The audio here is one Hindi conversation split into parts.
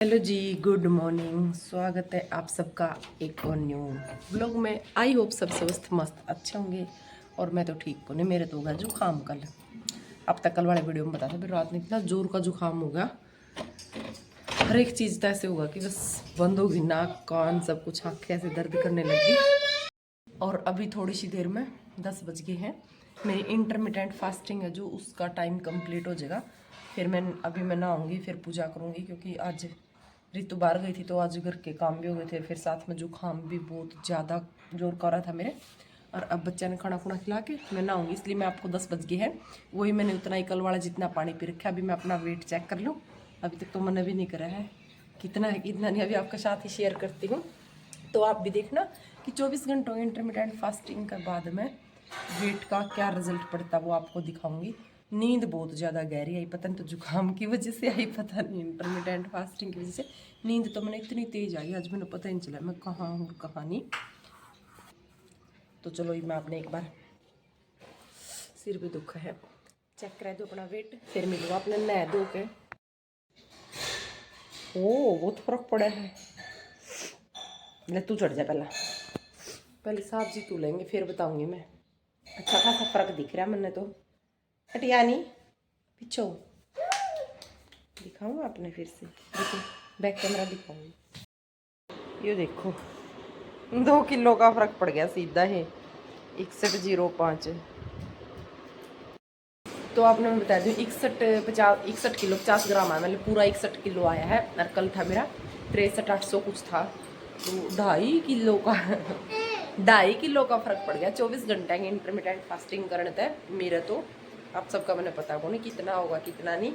हेलो जी, गुड मॉर्निंग। स्वागत है आप सबका एक और न्यू ब्लॉग में। आई होप सब स्वस्थ मस्त अच्छे होंगे और मैं तो ठीक हूँ। नहीं, मेरे तो होगा जुकाम कल। अब तक कल वाले वीडियो में बताया था, फिर रात में इतना जोर का जुकाम हो गया। हर एक चीज़ तो ऐसे होगा कि बस बंद होगी, नाक कान सब कुछ, आँखें ऐसे दर्द करने लगी। और अभी थोड़ी सी देर में 10 बज गए हैं। मेरी इंटरमिटेंट फास्टिंग है जो उसका टाइम कंप्लीट हो जाएगा। फिर मैं नहाऊंगी, फिर पूजा करूंगी, क्योंकि आज रितु बाहर गई थी तो आज घर के काम भी हो गए थे। फिर साथ में जुकाम भी बहुत ज़्यादा जोर कर रहा था मेरे। और अब बच्चा ने खाना खुना खिला के मैं नहाऊंगी, इसलिए मैं आपको 10 बज गए हैं। वही मैंने उतना ही कल वाला जितना पानी पी रखा। अभी मैं अपना वेट चेक कर लूँ। अभी तक तो मैंने भी नहीं करा है कितना है कितना नहीं, अभी आपके साथ ही शेयर करती हूँ। तो आप भी देखना कि 24 घंटों इंटरमिटेंट फास्टिंग के बाद में वेट का क्या रिजल्ट पड़ता है, वो आपको दिखाऊंगी। नींद बहुत ज़्यादा गहरी आई, पता नहीं तो जुकाम की वजह से आई, पता नहीं इंटरमिटेंट फास्टिंग की वजह से। नींद तो मैंने इतनी तेज आई आज, मैंने पता ही नहीं चला मैं कहाँ हूँ कहाँ नहीं। तो चलो मैं आपने एक बार, सिर भी दुख है, चेक करा दो अपना वेट, फिर मिलूँगा अपने नहा धो के। ओ बहुत फर्क पड़ा है। ले तू चढ़ जा, पहले सब्जी तू लेंगे फिर बताऊंगी मैं। अच्छा खासा फर्क दिख रहा है मैंने तो। हटिया नहीं पीछो दिखाऊंगा आपने फिर से, देखो बैक कैमरा दिखाऊंगी। ये देखो 2 किलो का फर्क पड़ गया सीधा है। 6105। तो आपने मैं बता दूँ 61 किलो 50 ग्राम है, मतलब पूरा 61 किलो आया है। और कल था मेरा 63-800 कुछ था, तो 2.5 किलो का 2.5 किलो का फर्क पड़ गया 24 घंटे की इंटरमिटेंट फास्टिंग करने थे मेरा। तो आप सबका मैंने पता को नहीं कितना होगा कितना नहीं,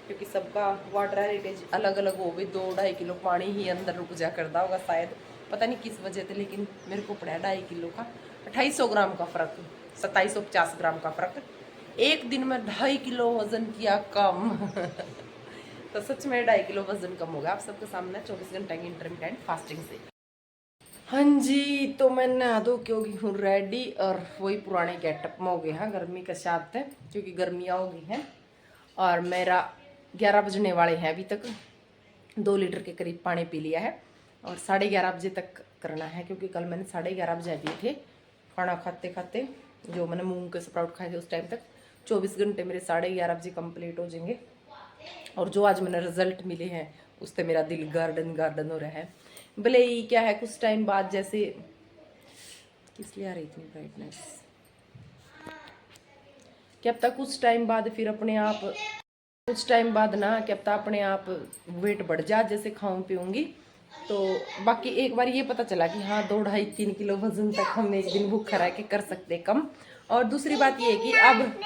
क्योंकि सबका वाटर हेरिटेज अलग अलग हो गई। 2-2.5 किलो पानी ही अंदर रुक जा करता होगा शायद, पता नहीं किस वजह से, लेकिन मेरे को पड़ा 2.5 किलो का 2800 ग्राम का फ़र्क, 2750 ग्राम का फ़र्क। एक दिन में 2.5 किलो वजन किया कम तो सच में 2.5 किलो वजन कम हो गया आप सबके सामने 24 घंटे की इंटरमिटेंट फास्टिंग से। हाँ जी, तो मैं नहा धो के होगी हूँ रेडी, और वही पुराने गेटअप में हो गए हैं गर्मी के साथ है, क्योंकि गर्मियाँ हो गई हैं। और मेरा 11 बजने वाले हैं, अभी तक 2 लीटर के करीब पानी पी लिया है। और 11:30 बजे तक करना है, क्योंकि कल मैंने 11:30 बजे दिए थे खाना खाते खाते, जो मैंने मूंग के स्प्राउट खाए थे उस टाइम तक। 24 घंटे मेरे 11:30 बजे कंप्लीट हो जाएंगे। और जो आज मैंने रिजल्ट मिले हैं उससे मेरा दिल गार्डन गार्डन हो रहा है। भले ही क्या है, कुछ टाइम बाद, जैसे किस लिए आ रही इतनी ब्राइटनेस, क्या पता कुछ टाइम बाद फिर अपने आप, कुछ टाइम बाद ना क्या पता अपने आप वेट बढ़ जा जैसे खाऊं पीऊँगी। तो बाकी एक बार ये पता चला कि हाँ 2-2.5-3 किलो वजन तक हम एक दिन भूखा रह के कर सकते कम। और दूसरी बात ये है कि अब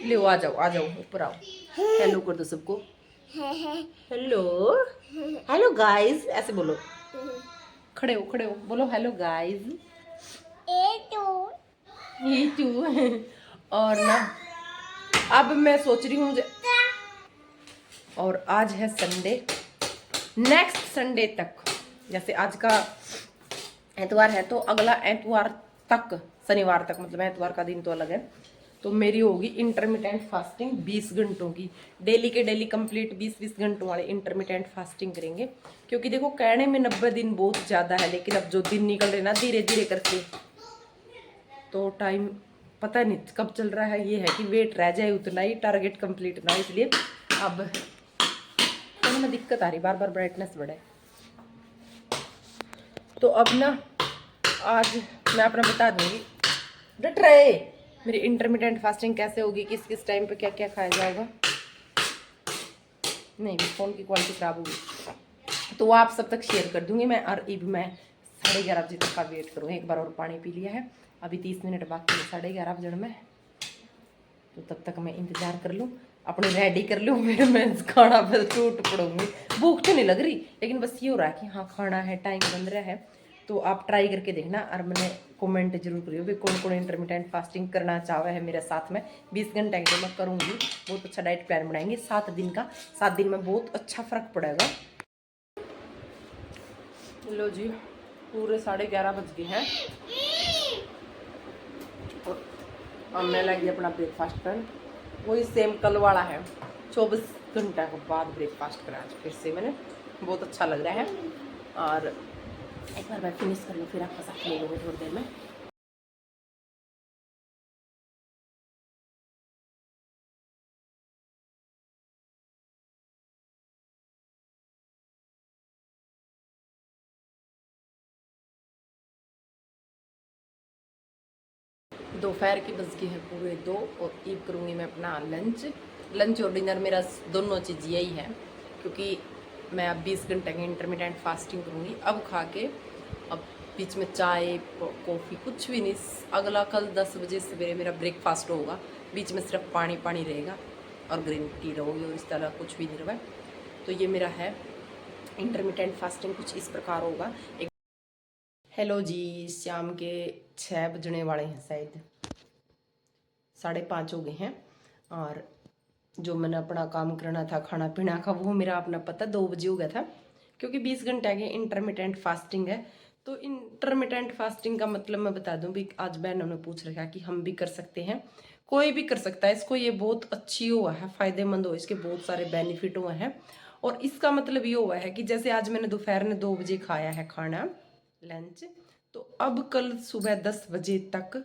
ले आ जाओ ऊपर आओ, हेलो कर दो सबको, हेलो हेलो गाइस ऐसे बोलो, खड़े हो बोलो हेलो गाइस। ये टू और ना अब मैं सोच रही हूँ, और आज है संडे, नेक्स्ट संडे तक, जैसे आज का एतवार है तो अगला एतवार तक, शनिवार तक, मतलब एतवार का दिन तो अलग है, तो मेरी होगी इंटरमिटेंट फास्टिंग 20 घंटों की। डेली के डेली कंप्लीट 20-20 घंटों वाले इंटरमिटेंट फास्टिंग करेंगे। क्योंकि देखो कहने में 90 दिन बहुत ज़्यादा है, लेकिन अब जो दिन निकल रहे ना धीरे धीरे करके, तो टाइम पता नहीं कब चल रहा है। ये है कि वेट रह जाए उतना ही, टारगेट कंप्लीट ना, इसलिए अब तो में दिक्कत आ रही, बार बार ब्राइटनेस बढ़े। तो अब ना आज मैं अपना बता दूंगी डट रहे मेरी इंटरमिटेंट फास्टिंग कैसे होगी, किस किस टाइम पे क्या क्या खाया जाएगा। नहीं, फ़ोन की क्वालिटी ख़राब होगी तो वो आप सब तक शेयर कर दूंगी मैं। और अब मैं 11:30 बजे तक का वेट करूँ। एक बार और पानी पी लिया है, अभी 30 मिनट बाकी है 11:30 बजे में, तो तब तक मैं इंतज़ार कर लूँ, अपनी रेडी कर लूँ, फिर मैं खाना पर टूट पड़ूंगी। भूख तो नहीं लग रही, लेकिन बस ये हो रहा है कि हाँ खाना है, टाइम बन रहा है। तो आप ट्राई करके देखना, और मैंने कमेंट जरूर करियो भाई कौन कौन इंटरमिटेंट फास्टिंग करना चाहे है मेरे साथ में। 20 घंटे की मैं करूँगी, बहुत अच्छा डाइट प्लान बनाएंगे 7 दिन का। 7 दिन में बहुत अच्छा फ़र्क पड़ेगा। लो जी, पूरे 11:30 बज गए हैं, और अब मैं लगी अपना ब्रेकफास्ट कर, वही सेम कल वाला है। 24 घंटे के बाद ब्रेकफास्ट करा आज फिर से मैंने। बहुत अच्छा लग रहा है। और एक बार मैं फिनिश कर लूँ फिर आपका साथ ले लूँगी थोड़ी देर में। दोपहर की बज गई है पूरे 2 और अब करूँगी मैं अपना लंच और डिनर। मेरा दोनों चीज़ यही है, क्योंकि मैं अब 20 घंटे की इंटरमिटेंट फास्टिंग करूँगी। अब खा के अब बीच में चाय कॉफ़ी कुछ भी नहीं। अगला कल 10 बजे सवेरे मेरा ब्रेकफास्ट होगा, बीच में सिर्फ पानी पानी रहेगा और ग्रीन टी रहोगी और इस तरह कुछ भी नहीं रहा। तो ये मेरा है इंटरमिटेंट फास्टिंग, कुछ इस प्रकार होगा। हेलो जी, शाम के 6 बजने वाले हैं, शायद 5:30 हो गए हैं। और जो मैंने अपना काम करना था खाना पीना का, वो मेरा अपना पता 2 बजे हो गया था, क्योंकि 20 घंटे की इंटरमिटेंट फास्टिंग है। तो इंटरमिटेंट फास्टिंग का मतलब मैं बता दूं भी, आज बहनों ने पूछ रखा कि हम भी कर सकते हैं, कोई भी कर सकता है इसको। ये बहुत अच्छी हुआ है, फायदेमंद हो, इसके बहुत सारे बेनिफिट हुए हैं। और इसका मतलब ये हुआ है कि जैसे आज मैंने दोपहर में 2 बजे खाया है खाना लंच, तो अब कल सुबह 10 बजे तक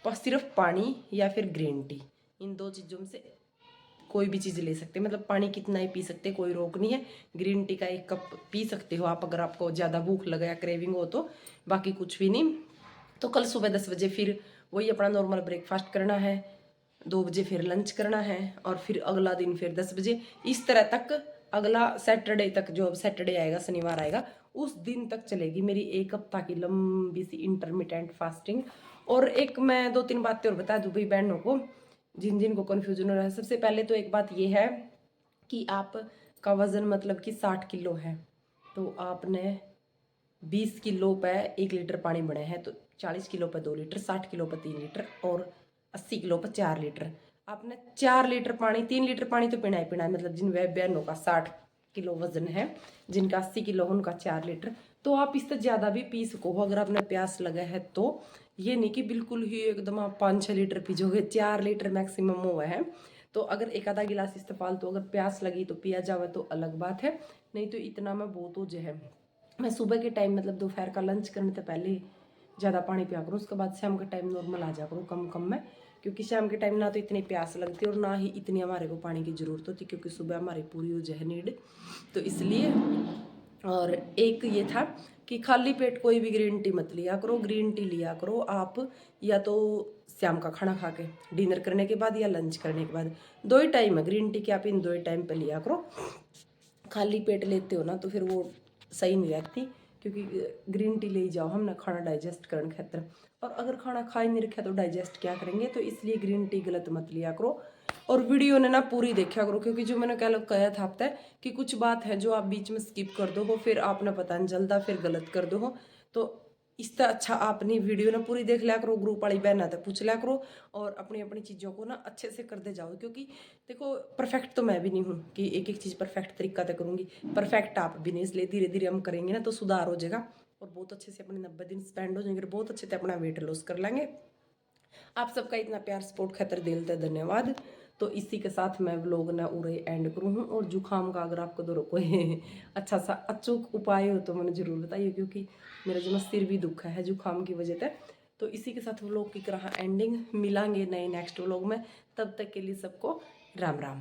सिर्फ पानी या फिर ग्रीन टी, इन 2 चीज़ों में से कोई भी चीज़ ले सकते हैं। मतलब पानी कितना ही पी सकते, कोई रोक नहीं है। ग्रीन टी का 1 कप पी सकते हो आप, अगर आपको ज़्यादा भूख लगे या क्रेविंग हो तो, बाकी कुछ भी नहीं। तो कल सुबह 10 बजे फिर वही अपना नॉर्मल ब्रेकफास्ट करना है, 2 बजे फिर लंच करना है, और फिर अगला दिन फिर 10 बजे, इस तरह तक अगला सैटरडे तक, जो अब सैटरडे आएगा, शनिवार आएगा, उस दिन तक चलेगी मेरी 1 हफ्ता की लंबी सी इंटरमिटेंट फास्टिंग। और एक मैं 2-3 बातें और बता दूँ भाई बहनों को, जिन जिन को कन्फ्यूजन हो रहा है। सबसे पहले तो एक बात ये है कि आपका वज़न मतलब कि 60 किलो है, तो आपने 20 किलो पे 1 लीटर पानी बने हैं, तो 40 किलो पे 2 लीटर, 60 किलो पे 3 लीटर और 80 किलो पे 4 लीटर। आपने 4 लीटर पानी, 3 लीटर पानी तो पीना ही पीना है। मतलब जिन बहनों का 60 किलो वजन है, जिनका 80 किलो है, उनका 4 लीटर। तो आप इससे ज़्यादा भी पी सको अगर आपने प्यास लगा है तो। ये नहीं कि बिल्कुल ही एकदम आप 5-6 लीटर पी जाओगे, 4 लीटर मैक्सिमम हुआ है। तो अगर एक आधा गिलास इस्तेफाल, तो अगर प्यास लगी तो पिया जावे तो अलग बात है, नहीं तो इतना में बहुत हो जो है। मैं सुबह के टाइम मतलब दोपहर का लंच करने से पहले ज़्यादा पानी पिया करूँ, उसके बाद शाम का टाइम नॉर्मल आ जा करूँ, कम कम में। क्योंकि शाम के टाइम ना तो इतनी प्यास लगती और ना ही इतनी हमारे को पानी की ज़रूरत होती, क्योंकि सुबह हमारी पूरी हो जाए नीड, तो इसलिए। और एक ये था कि खाली पेट कोई भी ग्रीन टी मत लिया करो। ग्रीन टी लिया करो आप या तो शाम का खाना खा के, डिनर करने के बाद या लंच करने के बाद, 2 ही टाइम है ग्रीन टी के, आप इन 2 ही टाइम पे लिया करो। खाली पेट लेते हो ना तो फिर वो सही नहीं रहती, क्योंकि ग्रीन टी ले जाओ हम ना खाना डाइजेस्ट करने खातर, और अगर खाना खा ही नहीं रखा तो डाइजेस्ट क्या करेंगे, तो इसलिए ग्रीन टी गलत मत लिया करो। और वीडियो ने ना पूरी देखा करो, क्योंकि जो मैंने कहा था आपसे कि कुछ बात है जो आप बीच में स्किप कर दो हो, फिर आपने पता नहीं चलता, फिर गलत कर दो हो। तो इससे अच्छा आपने वीडियो ना पूरी देख लिया करो, ग्रुप वाली बहना तक पूछ लिया करो, और अपनी अपनी चीज़ों को ना अच्छे से करते जाओ। क्योंकि देखो, परफेक्ट तो मैं भी नहीं हूँ कि एक एक चीज़ परफेक्ट तरीका से करूँगी, परफेक्ट आप भी नहीं, इसलिए धीरे धीरे हम करेंगे ना तो सुधार हो जाएगा, और बहुत अच्छे से अपने 90 दिन स्पेंड हो जाएंगे, बहुत अच्छे से अपना वेट लॉस कर लेंगे। आप सबका इतना प्यार सपोर्ट खातर दिल से धन्यवाद। तो इसी के साथ मैं व्लॉग ना उरे एंड करूँ हूँ। और जुकाम का अगर आपको दो कोई अच्छा सा अचूक उपाय हो तो मैंने ज़रूर बताइए, क्योंकि मेरा जो सिर भी दुखा है जुकाम की वजह से। तो इसी के साथ व्लॉग की तरह एंडिंग, मिलांगे नए नेक्स्ट व्लॉग में, तब तक के लिए सबको राम राम।